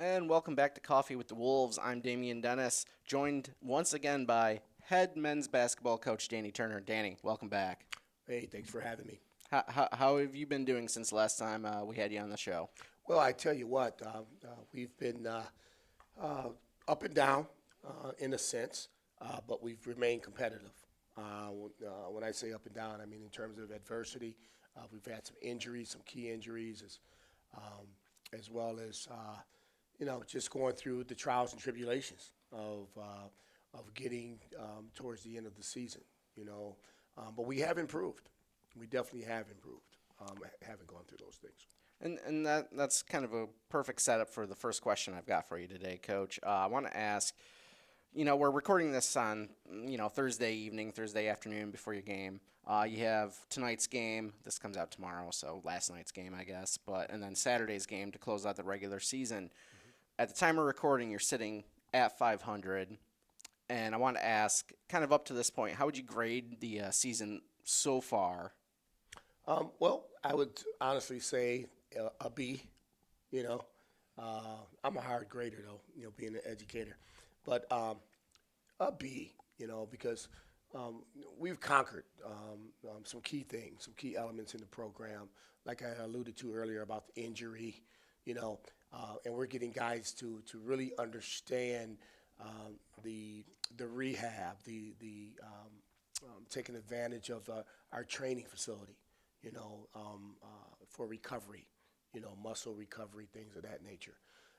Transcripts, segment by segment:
And welcome back to Coffee with the Wolves. I'm Damian Dennis, joined once again by head men's basketball coach Danny Turner. Danny, welcome back. Hey, thanks for having me. How have you been doing since the last time we had you on the show? Well, I tell you what, we've been uh, up and down in a sense, but we've remained competitive. When I say up and down, I mean in terms of adversity. We've had some injuries, some key injuries, um, as well as just going through the trials and tribulations of getting towards the end of the season. You know, but we have improved. We definitely have improved. Haven't gone through those things. And that's kind of a perfect setup for the first question I've got for you today, Coach. I want to ask, we're recording this on, Thursday evening, Thursday afternoon before your game. You have tonight's game. This comes out tomorrow, so last night's game, I guess. And then Saturday's game to close out the regular season. At the time of recording, you're sitting at 500. And I want to ask, kind of up to this point, how would you grade the season so far? Well, I would honestly say a B. You know, I'm a hard grader though. Being an educator, but a B. Because we've conquered some key things, some key elements in the program, like I alluded to earlier about the injury. And we're getting guys to really understand the rehab, taking advantage of our training facility, for recovery, muscle recovery, things of that nature.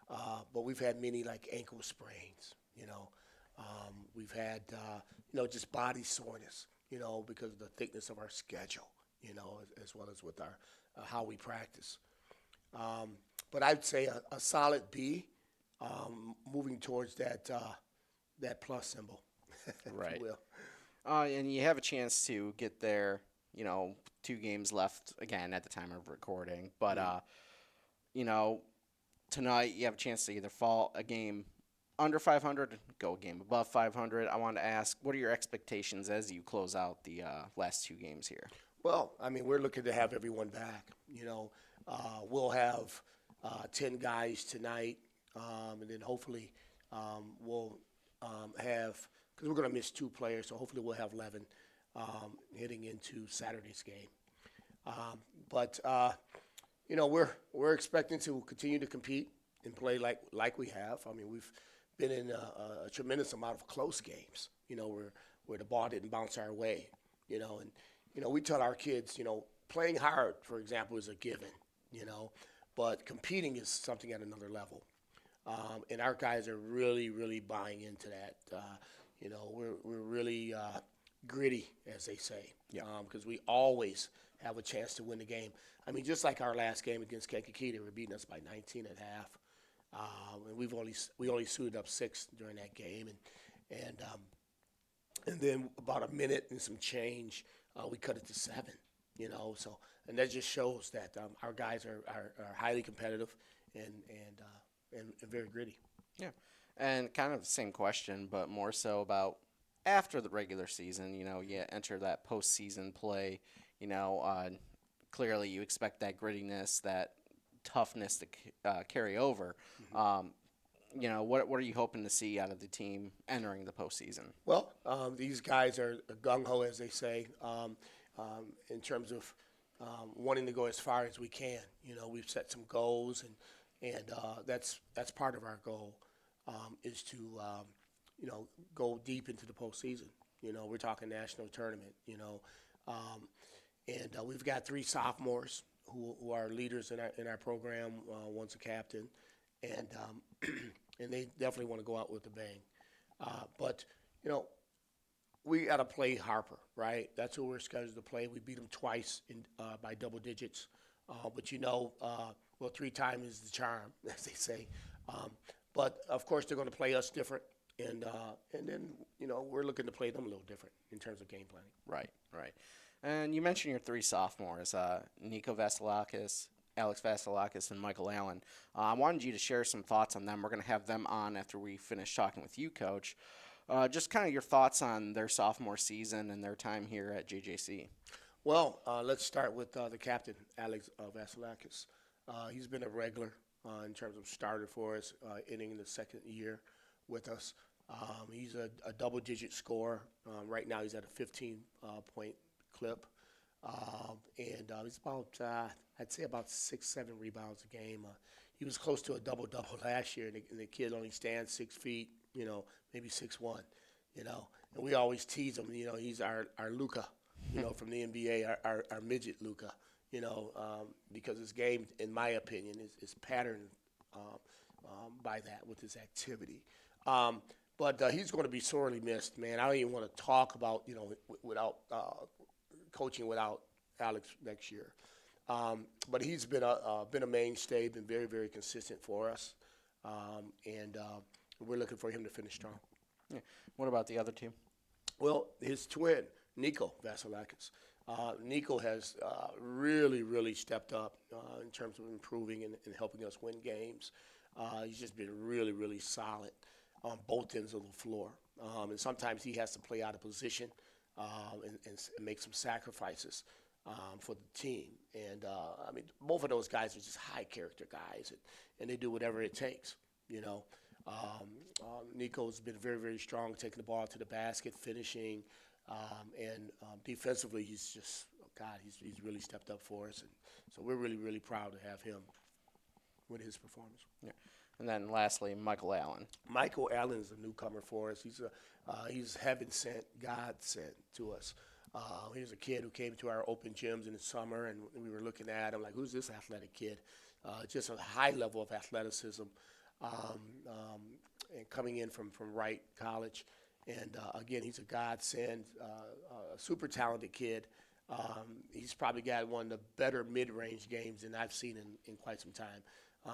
But we've had many like ankle sprains, we've had, just body soreness, because of the thickness of our schedule, as well as with our how we practice. But I'd say a solid B, moving towards that plus symbol, if Right. you will. And you have a chance to get there, 2 games left again at the time of recording. But, you know, tonight you have a chance to either fall a game under 500, go a game above 500. I want to ask, what are your expectations as you close out the last 2 games here? Well, I mean, we're looking to have everyone back. We'll have 10 guys tonight, and then hopefully we'll have, because we're going to miss 2 players, so hopefully we'll have 11 heading into Saturday's game. But we're expecting to continue to compete and play like we have. I mean, we've been in a tremendous amount of close games, where the ball didn't bounce our way, and we tell our kids, playing hard, for example, is a given, but competing is something at another level. And our guys are really, really buying into that. We're really gritty, as they say, Yeah. because we always have a chance to win the game. I mean, just like our last game against Kankakee, they were beating us by 19 at half. And we only suited up 6 during that game, and then about a minute and some change, we cut it to 7. So and that just shows that our guys are highly competitive and very gritty. Yeah. And kind of the same question, but more so about after the regular season, you enter that postseason play, you know, uh, clearly you expect that grittiness, that toughness to carry over. Um, what are you hoping to see out of the team entering the postseason? Well, these guys are gung ho, as they say, in terms of wanting to go as far as we can. We've set some goals, and that's part of our goal, is to go deep into the postseason. We're talking national tournament. And we've got 3 sophomores who are leaders in our program. One's a captain, and and they definitely want to go out with a bang. But we got to play Harper, right? That's who we're scheduled to play. We beat them twice by double digits. But well, 3 times is the charm, as they say. But of course, they're going to play us different, and then we're looking to play them a little different in terms of game planning. Right, right. And you mentioned your 3 sophomores, Niko Vassilakis, Alex Vassilakis, and Mickael Allen. I wanted you to share some thoughts on them. We're going to have them on after we finish talking with you, Coach. Just kind of your thoughts on their sophomore season and their time here at JJC. Well, let's start with the captain, Alex Vassilakis. He's been a regular in terms of starter for us, entering the second year with us. He's a double-digit scorer. Right now, he's at a 15-point clip, and he's about I'd say about 6, 7 rebounds a game. He was close to a double-double last year, and the kid only stands 6 feet, maybe 6'1", And we always tease him, he's our Luka, from the NBA, our midget Luka, because his game, in my opinion, is patterned by that with his activity. But he's going to be sorely missed, man. I don't even want to talk about, without coaching without Alex next year. But he's been a mainstay, been very, very consistent for us, and we're looking for him to finish strong. Yeah. What about the other two? Well, his twin, Niko Vassilakis. Niko has really, really stepped up in terms of improving and helping us win games. He's just been really, really solid on both ends of the floor. And sometimes he has to play out of position and make some sacrifices for the team. And, both of those guys are just high-character guys, and they do whatever it takes, Niko's been very, very strong, taking the ball to the basket, finishing, and defensively, he's just, he's really stepped up for us. And so we're really, really proud to have him with his performance. Yeah. And then lastly, Mickael Allen. Mickael Allen is a newcomer for us. He's heaven sent, God sent to us. He was a kid who came to our open gyms in the summer, and we were looking at him like, who's this athletic kid? Just a high level of athleticism, and coming in from Wright College. And again, he's a godsend, a super talented kid. He's probably got one of the better mid-range games than I've seen in quite some time.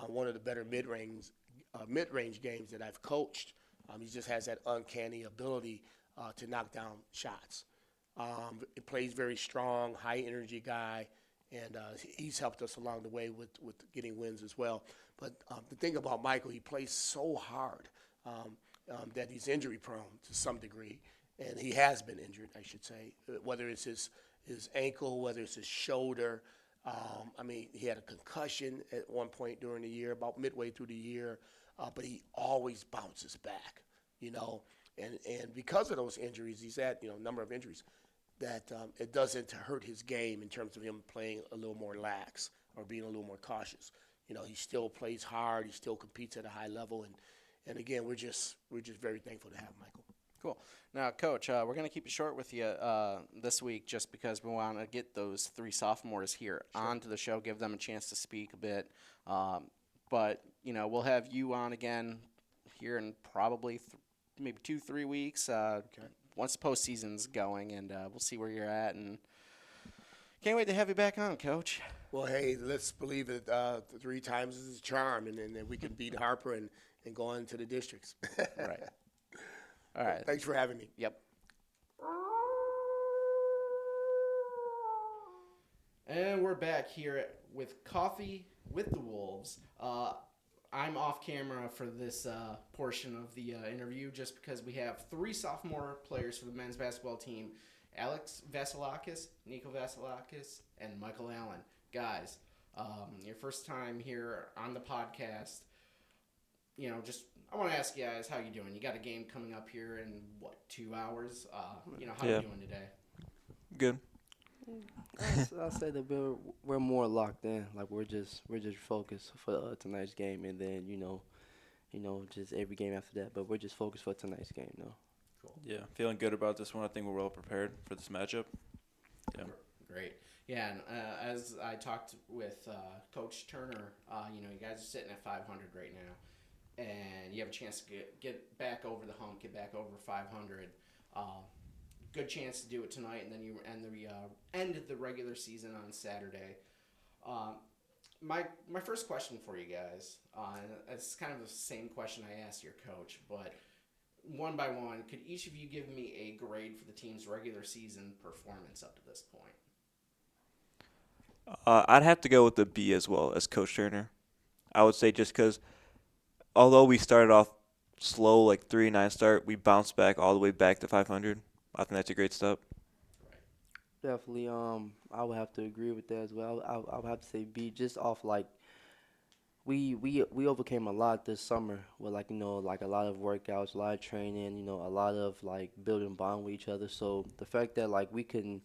One of the better mid-range games that I've coached. He just has that uncanny ability to knock down shots. He plays very strong, high-energy guy, and he's helped us along the way with getting wins as well. But the thing about Mickael, he plays so hard that he's injury-prone to some degree, and he has been injured, I should say, whether it's his ankle, whether it's his shoulder. He had a concussion at one point during the year, about midway through the year, but he always bounces back, And because of those injuries, he's had, a number of injuries, that it doesn't hurt his game in terms of him playing a little more lax or being a little more cautious. He still plays hard. He still competes at a high level. And again, we're just very thankful to have Mickael. Cool. Now, Coach, we're going to keep it short with you this week just because we want to get those three sophomores here onto the show, give them a chance to speak a bit. But, we'll have you on again here in probably maybe 2-3 weeks once the postseason's going, and we'll see where you're at. And can't wait to have you back on, Coach. Well, hey, let's believe it 3 times is a charm, and then we can beat Harper and go on to the districts. Right. All right. Thanks for having me. Yep. And we're back here with Coffee with the Wolves. I'm off camera for this portion of the interview just because we have 3 sophomore players for the men's basketball team: Alex Vassilakis, Niko Vassilakis, and Mickael Allen. Guys, your first time here on the podcast. I want to ask you guys, how you doing? You got a game coming up here in 2 hours? How you doing today? Good. I'll say that we're more locked in. Like we're just focused for tonight's game, and then just every game after that. But we're just focused for tonight's game, though. Cool. Yeah, feeling good about this one. I think we're well prepared for this matchup. Yeah. Great. Yeah, and as I talked with Coach Turner, you guys are sitting at 500 right now, and you have a chance to get back over the hump, get back over 500. Good chance to do it tonight, and then you end the regular season on Saturday. My first question for you guys, it's kind of the same question I asked your coach, but one by one, could each of you give me a grade for the team's regular season performance up to this point? I'd have to go with the B as well as Coach Turner. I would say just because although we started off slow, like 3-9 start, we bounced back all the way back to 500. I think that's a great step. Definitely. I would have to agree with that as well. I would have to say B, just off like we overcame a lot this summer with like like a lot of workouts, a lot of training, a lot of like building bond with each other. So the fact that like we came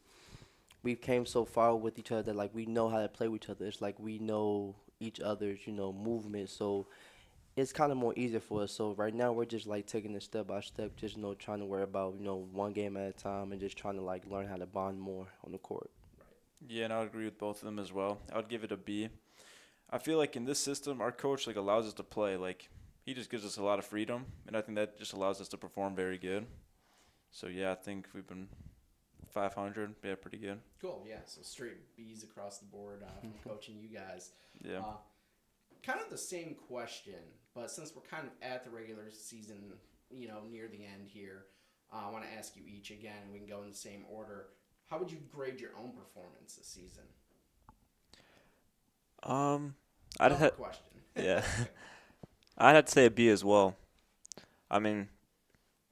so far with each other that like we know how to play with each other. It's like we know each other's movement. So it's kind of more easier for us. So right now we're just like taking it step by step, just trying to worry about one game at a time and just trying to like learn how to bond more on the court. Yeah, and I would agree with both of them as well. I would give it a B. I feel like in this system, our coach like allows us to play. Like he just gives us a lot of freedom, and I think that just allows us to perform very good. So yeah, I think we've been 500. Yeah, pretty good. Cool. Yeah. So straight B's across the board from coaching you guys. Yeah. Kind of the same question, but since we're kind of at the regular season, near the end here, I want to ask you each again. We can go in the same order. How would you grade your own performance this season? I'd Tough have question. yeah, I'd have to say a B as well. I mean,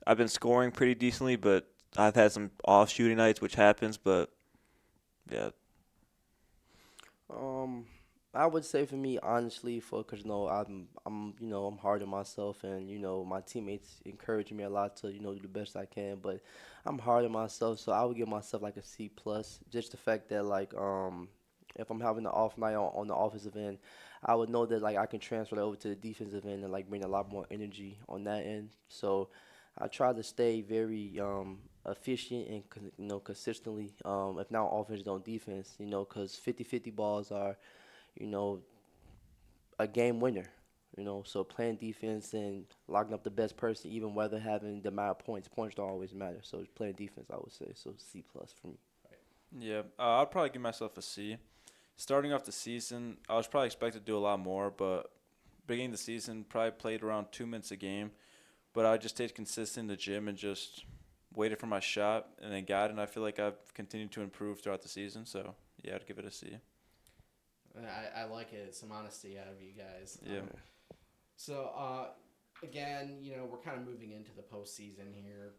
I've been scoring pretty decently, but I've had some off shooting nights, which happens. But yeah, Um, I would say for me, honestly, for because I'm hard on myself, and my teammates encourage me a lot to do the best I can. But I'm hard on myself, so I would give myself like a C plus. Just the fact that like if I'm having an off night on the offensive end, I would know that like I can transfer that over to the defensive end and like bring a lot more energy on that end. So I try to stay very efficient and consistently, if not offense, don't defense, because 50-50 balls are, you know, a game winner. So playing defense and locking up the best person, even whether having the amount of points don't always matter. So playing defense, I would say, so C plus for me. yeah. I'd probably give myself a C. Starting off the season, I was probably expected to do a lot more, but beginning of the season, probably played around 2 minutes a game. But I just stayed consistent in the gym and just waited for my shot and then got it. And I feel like I've continued to improve throughout the season. So yeah, I'd give it a C. I like it. Some honesty out of you guys. Yeah. So, again, we're kind of moving into the postseason here.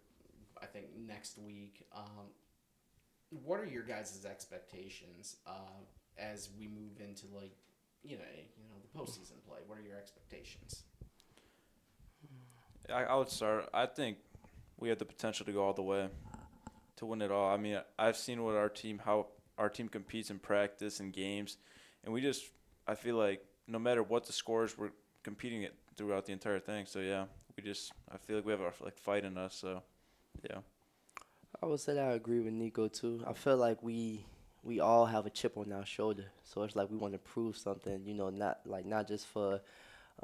I think next week. What are your guys' expectations as we move into the postseason play? What are your expectations? I would start. I think we have the potential to go all the way, to win it all. I mean, I've seen how our team competes in practice and games, and I feel like no matter what the scores, we're competing it throughout the entire thing. So yeah, I feel like we have our like fight in us. So yeah. I would say that I agree with Niko too. I feel like we all have a chip on our shoulder, so it's like we want to prove something, not just for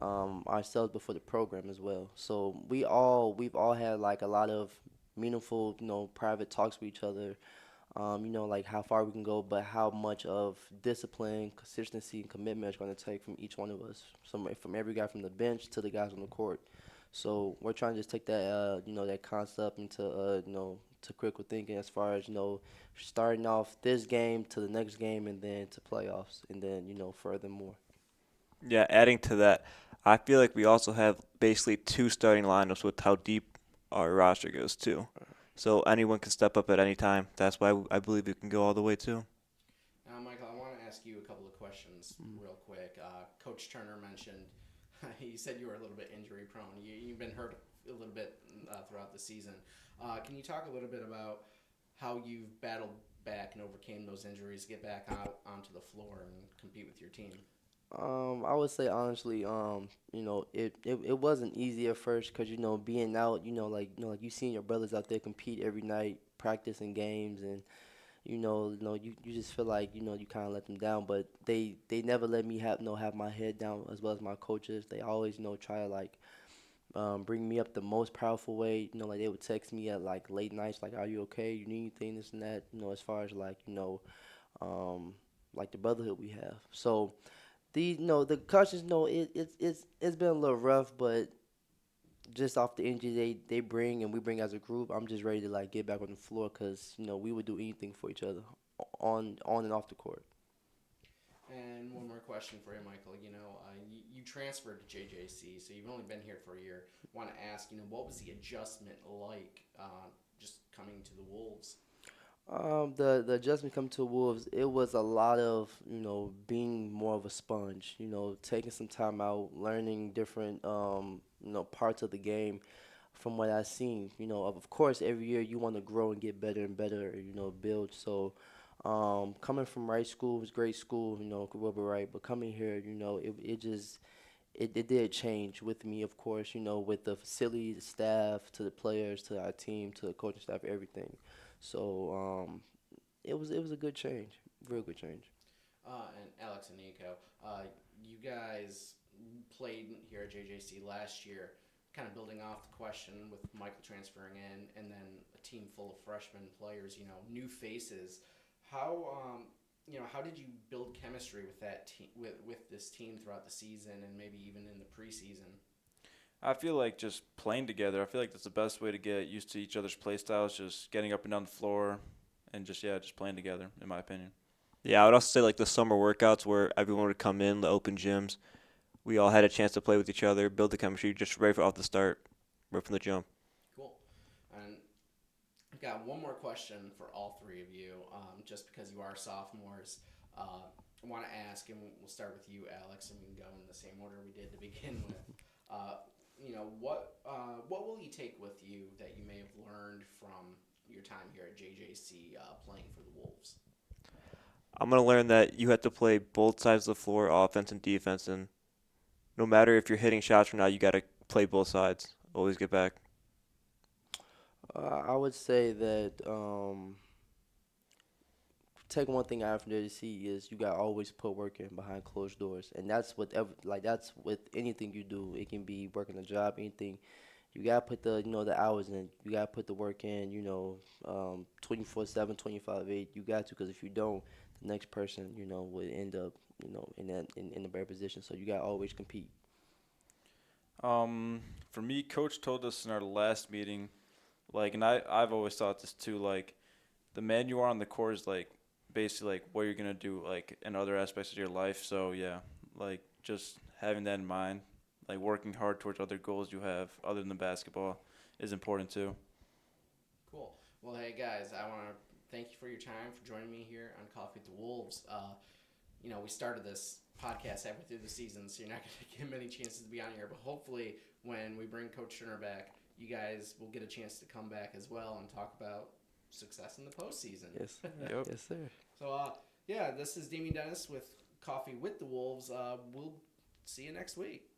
ourselves, but for the program as well. So we've all had like a lot of meaningful, private talks with each other. Like how far we can go, but how much of discipline, consistency, and commitment is going to take from each one of us. From every guy from the bench to the guys on the court. So we're trying to just take that, that concept into, to critical thinking as far as, starting off this game to the next game and then to playoffs and then, furthermore. Yeah, adding to that, I feel like we also have basically two starting lineups with how deep our roster goes too. So anyone can step up at any time. That's why I believe we can go all the way too. Now, Michael, I want to ask you a couple of questions real quick. Coach Turner mentioned, he said you were a little bit injury prone. You've been hurt a little bit throughout the season. Can you talk a little bit about how you've battled back and overcame those injuries, get back out onto the floor and compete with your team? I would say honestly, it wasn't easy at first because being out, like you seeing your brothers out there compete every night, practicing games, and you just feel like you kind of let them down. But they never let me have my head down as well as my coaches. They always try to like bring me up the most powerful way. Like they would text me at like late nights, like, "Are you okay? You need anything? This and that." As far as like like the brotherhood we have. So. The concussions, it's been a little rough, but just off the injury they bring and we bring as a group, I'm just ready to like get back on the floor because we would do anything for each other, on and off the court. And one more question for you, Michael. You transferred to JJC, so you've only been here for a year. Want to ask, what was the adjustment like just coming to the Wolves? The adjustment coming to Wolves, it was a lot of, being more of a sponge, taking some time out, learning different, parts of the game from what I've seen. Of course, every year you want to grow and get better and better, build. So, coming from Wright School was great school, Wilbur Wright, but coming here, it just, it did change with me, of course, with the facility, the staff, to the players, to our team, to the coaching staff, everything. So, it was a good change, real good change. And Alex and Niko, you guys played here at JJC last year, kind of building off the question with Mickael transferring in, and then a team full of freshman players, new faces. How did you build chemistry with that team, with this team throughout the season, and maybe even in the preseason? I feel like just playing together. I feel like that's the best way to get used to each other's play styles. Just getting up and down the floor, and just playing together. In my opinion. Yeah, I would also say like the summer workouts where everyone would come in, the open gyms. We all had a chance to play with each other, build the chemistry, just right off the start, right from the jump. Cool. And I've got one more question for all three of you, just because you are sophomores. I want to ask, and we'll start with you, Alex, and we can go in the same order we did to begin with. What will you take with you that you may have learned from your time here at JJC playing for the Wolves? I'm gonna learn that you have to play both sides of the floor, offense and defense, and no matter if you're hitting shots or not, you gotta play both sides. Always get back. I would say that take one thing out from there to see is you got to always put work in behind closed doors, and that's that's with anything you do. It can be working a job, anything. You gotta put the hours in. You gotta put the work in. 24/7, 25/8. You got to, because if you don't, the next person would end up in a better position. So you gotta always compete. For me, Coach told us in our last meeting, and I've always thought this too, the man you are on the court is basically what you're gonna do in other aspects of your life. So yeah, just having that in mind, working hard towards other goals you have other than basketball is important too. Cool. Well, hey guys, I want to thank you for your time for joining me here on Coffee with the Wolves. We started this podcast halfway through the season, so you're not going to get many chances to be on here. But hopefully, when we bring Coach Turner back, you guys will get a chance to come back as well and talk about success in the postseason. Yes, Yep. yes, sir. So, this is Damien Dennis with Coffee with the Wolves. We'll see you next week.